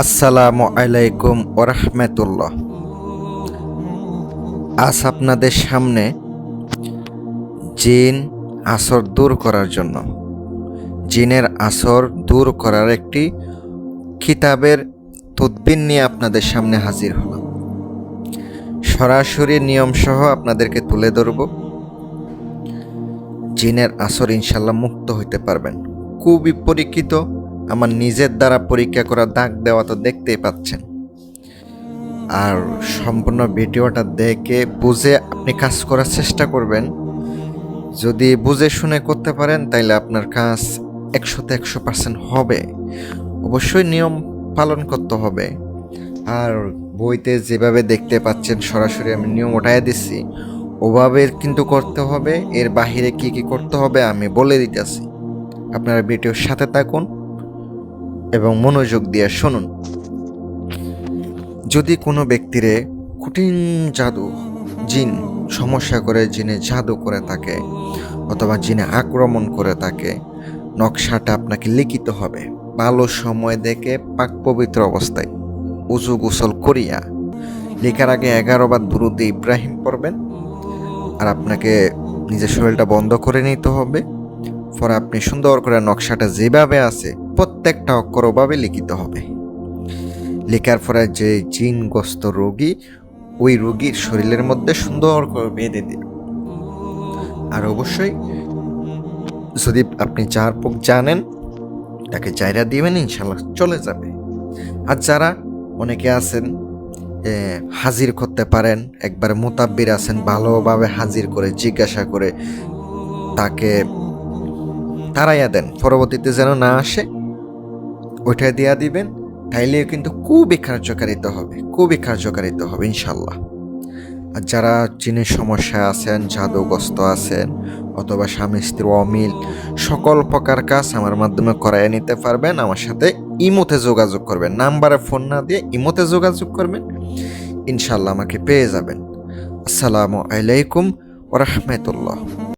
আসসালামু আলাইকুম ওরহমতুল্লাহ। আজ আপনাদের সামনে জিন আসর দূর করার জন্য, জিনের আসর দূর করার একটি কিতাবের তদবির নিয়ে আপনাদের সামনে হাজির হলাম। সরাসরি নিয়ম সহ আপনাদেরকে তুলে ধরব। জিনের আসর ইনশাল্লাহ মুক্ত হইতে পারবেন। খুবই পরীক্ষিত, আমার নিজের দ্বারা পরীক্ষা করা দাগ দেওয়া তো দেখতেই পাচ্ছেন। আর সম্পূর্ণ ভিডিওটা দেখে বুঝে আপনি কাজ করার চেষ্টা করবেন। যদি বুঝে শুনে করতে পারেন তাইলে আপনার কাজ 100% হবে। অবশ্যই নিয়ম পালন করতে হবে। আর বইতে যেভাবে দেখতে পাচ্ছেন সরাসরি আমি নিয়ম ওঠাই দিচ্ছি, ওভাবে কিন্তু করতে হবে। এর বাহিরে কি কি করতে হবে আমি বলে দিতেছি। আপনারা ভিডিওর সাথে থাকুন এবং মনোযোগ দিয়ে শুনুন। যদি কোনো ব্যক্তিরে কঠিন জাদু, জিন সমস্যা করে, জিনে জাদু করে থাকে অথবা জিনে আক্রমণ করে থাকে, নকশাটা আপনাকে লিখিত হবে। ভালো সময় দেখে পাক পবিত্র অবস্থায় উজু গোসল করিয়া লেখার আগে 11 বার দুরূদে ইব্রাহিম পড়বেন। আর আপনাকে নিজের শরীরটা বন্ধ করে নিতে হবে। পরে আপনি সুন্দর করে নকশাটা যেভাবে আছে প্রত্যেকটা অক্ষর ওভাবে লিখিত হবে। লেখার পরে যে জিনগ্রস্ত রোগী, ওই রোগীর শরীরের মধ্যে সুন্দর করে বেঁধে দিন। আর অবশ্যই যদি আপনি যার পোক জানেন তাকে জায়গা দিবেন, ইনশাল্লাহ চলে যাবে। আর যারা অনেকে আছেন হাজির করতে পারেন, একবার মোতাব্বির আছেন, ভালোভাবে হাজির করে জিজ্ঞাসা করে তাকে তাড়াইয়া দেন, পরবর্তীতে যেন না আসে, ওইটা দিয়া দিবেন। তাইলেও কিন্তু খুবই কার্যকারিতা হবে ইনশাল্লাহ। আর যারা জিনের সমস্যায় আছেন, জাদুগ্রস্ত আছেন অথবা স্বামী স্ত্রী অমিল, সকল প্রকার কাজ আমার মাধ্যমে করাইয়া নিতে পারবেন। আমার সাথে ইমোতে যোগাযোগ করবেন, নাম্বারে ফোন না দিয়ে ইমোতে যোগাযোগ করবেন, ইনশাল্লাহ আমাকে পেয়ে যাবেন। আসসালামু আলাইকুম ওয়া রাহমাতুল্লাহ।